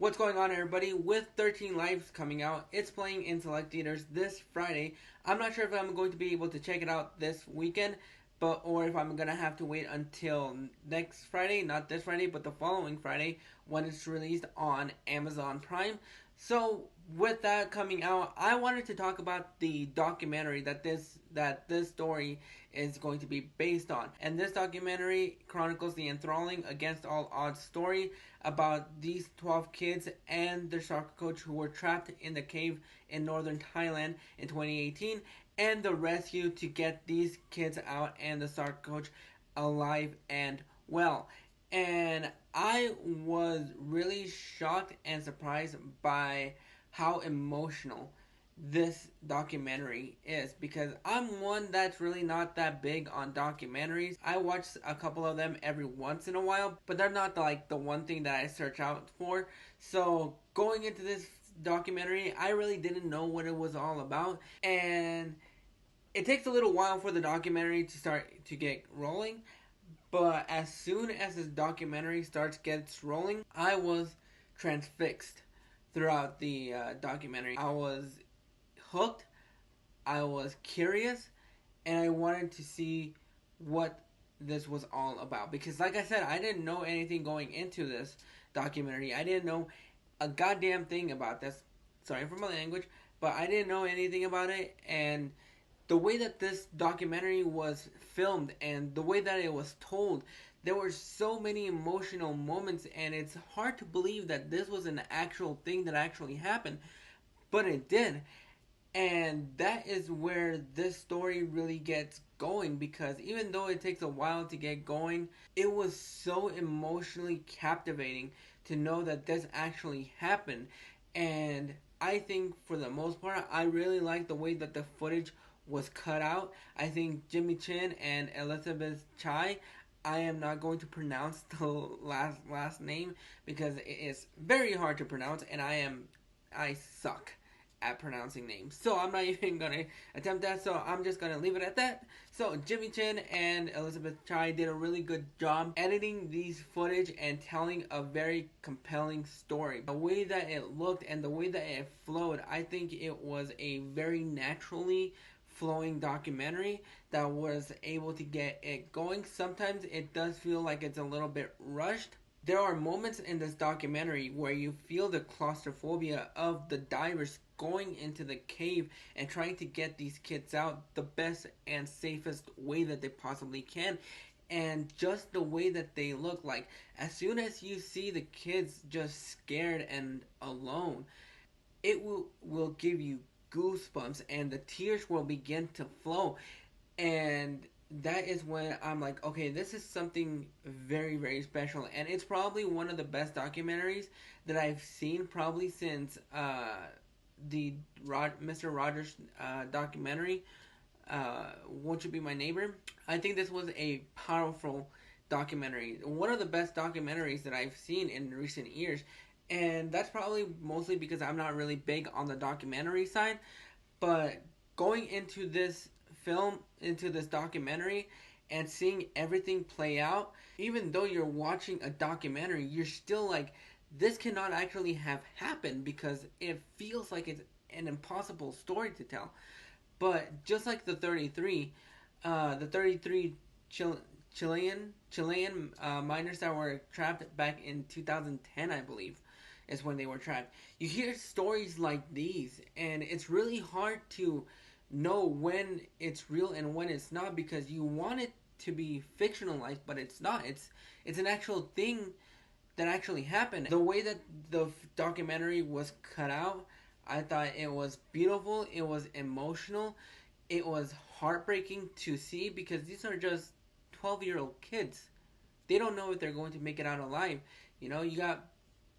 What's going on, everybody? With 13 Lives coming out, it's playing in select theaters this Friday. I'm not sure if I'm going to be able to check it out this weekend, or if I'm gonna have to wait until next Friday, not this Friday, but the following Friday when it's released on Amazon Prime. So, with that coming out, I wanted to talk about the documentary that this story is going to be based on. And this documentary chronicles the enthralling against all odds story about these 12 kids and their soccer coach who were trapped in the cave in northern Thailand in 2018, and the rescue to get these kids out and the soccer coach alive and well. And I was really shocked and surprised by how emotional this documentary is, because I'm one that's really not that big on documentaries. I watch a couple of them every once in a while, but they're not the one thing that I search out for. So going into this documentary, I really didn't know what it was all about, and it takes a little while for the documentary to start to get rolling. But as soon as this documentary gets rolling, I was transfixed throughout the documentary. I was hooked, I was curious, and I wanted to see what this was all about. Because, like I said, I didn't know anything going into this documentary. I didn't know a goddamn thing about this. Sorry for my language, but I didn't know anything about it. And the way that this documentary was filmed and the way that it was told, there were so many emotional moments, and it's hard to believe that this was an actual thing that actually happened, but it did. And that is where this story really gets going, because even though it takes a while to get going, it was so emotionally captivating to know that this actually happened. And I think for the most part, I really like the way that the footage was cut out. I think Jimmy Chin and Elizabeth Chai, I am not going to pronounce the last name because it is very hard to pronounce, and I suck at pronouncing names. So I'm not even gonna attempt that. So I'm just gonna leave it at that. So Jimmy Chin and Elizabeth Chai did a really good job editing these footage and telling a very compelling story. The way that it looked and the way that it flowed, I think it was a very naturally flowing documentary that was able to get it going. Sometimes it does feel like it's a little bit rushed. There are moments in this documentary where you feel the claustrophobia of the divers going into the cave and trying to get these kids out the best and safest way that they possibly can. And just the way that they look, like as soon as you see the kids just scared and alone, it will give you goosebumps and the tears will begin to flow. And that is when I'm like, okay, this is something very, very special. And it's probably one of the best documentaries that I've seen, probably since the Mr. Rogers documentary, Won't You Be My Neighbor. I think this was a powerful documentary. One of the best documentaries that I've seen in recent years. And that's probably mostly because I'm not really big on the documentary side. But going into this into this documentary, and seeing everything play out, even though you're watching a documentary, you're still like, this cannot actually have happened, because it feels like it's an impossible story to tell. But just like the 33 Chilean miners that were trapped back in 2010, I believe, is when they were trapped. You hear stories like these, and it's really hard to know when it's real and when it's not, because you want it to be fictionalized, but it's not. It's an actual thing that actually happened. The way that the documentary was cut out, I thought it was beautiful. It was emotional. It was heartbreaking to see, because these are just 12-year-old kids. They don't know if they're going to make it out alive. You got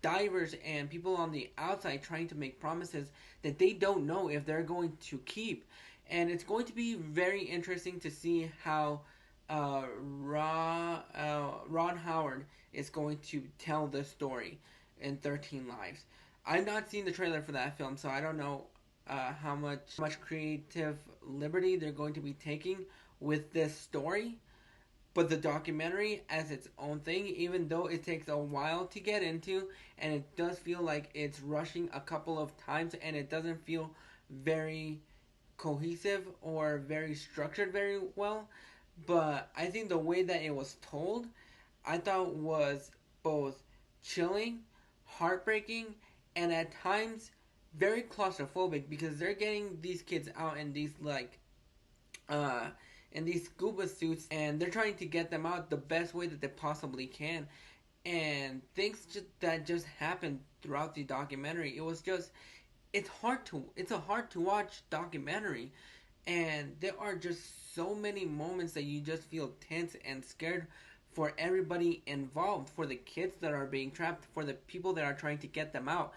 divers and people on the outside trying to make promises that they don't know if they're going to keep. And it's going to be very interesting to see how Ron Howard is going to tell this story in 13 Lives. I've not seen the trailer for that film, so I don't know how much creative liberty they're going to be taking with this story. But the documentary as its own thing, even though it takes a while to get into, and it does feel like it's rushing a couple of times, and it doesn't feel very cohesive or very structured very well. But I think the way that it was told, I thought was both chilling, heartbreaking, and at times very claustrophobic, because they're getting these kids out in these uh in these scuba suits, and they're trying to get them out the best way that they possibly can. And things that just happened throughout the documentary, it was just, it's a hard to watch documentary, and there are just so many moments that you just feel tense and scared for everybody involved, for the kids that are being trapped, for the people that are trying to get them out.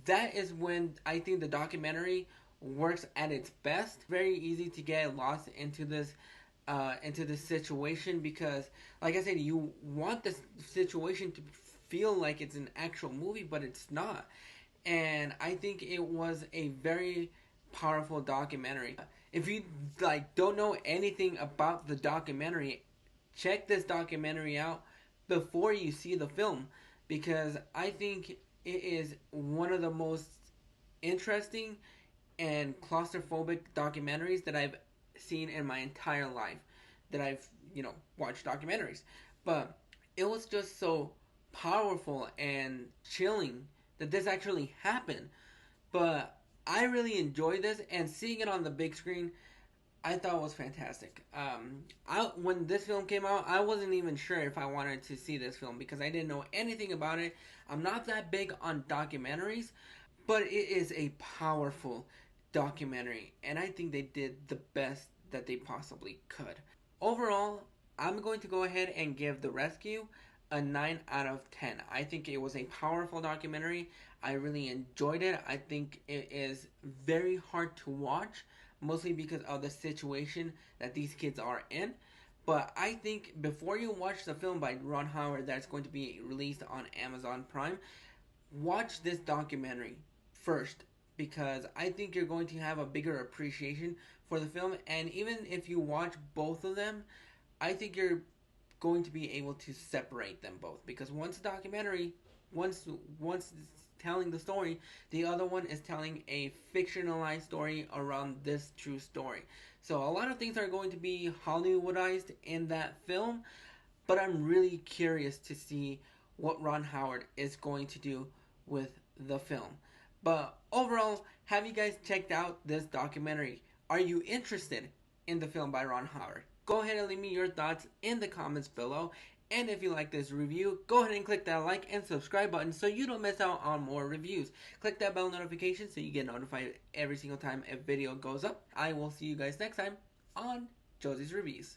That is when I think the documentary works at its best. Very easy to get lost into this situation, because like I said, you want this situation to feel like it's an actual movie, but it's not. And I think it was a very powerful documentary. If you don't know anything about the documentary, check this documentary out before you see the film, because I think it is one of the most interesting and claustrophobic documentaries that I've seen in my entire life, that I've, watched documentaries. But it was just so powerful and chilling that this actually happened. But I really enjoyed this, and seeing it on the big screen, I thought was fantastic. When this film came out, I wasn't even sure if I wanted to see this film, because I didn't know anything about it. I'm not that big on documentaries, but it is a powerful documentary, and I think they did the best that they possibly could. Overall, I'm going to go ahead and give The Rescue a 9 out of 10. I think it was a powerful documentary. I really enjoyed it. I think it is very hard to watch, mostly because of the situation that these kids are in. But I think before you watch the film by Ron Howard that's going to be released on Amazon Prime, watch this documentary first, because I think you're going to have a bigger appreciation for the film. And even if you watch both of them, I think you're going to be able to separate them both, because once the documentary, once it's telling the story, the other one is telling a fictionalized story around this true story. So a lot of things are going to be Hollywoodized in that film, but I'm really curious to see what Ron Howard is going to do with the film. But overall, have you guys checked out this documentary? Are you interested in the film by Ron Howard? Go ahead and leave me your thoughts in the comments below. And if you like this review, go ahead and click that like and subscribe button so you don't miss out on more reviews. Click that bell notification so you get notified every single time a video goes up. I will see you guys next time on Josie's Reviews.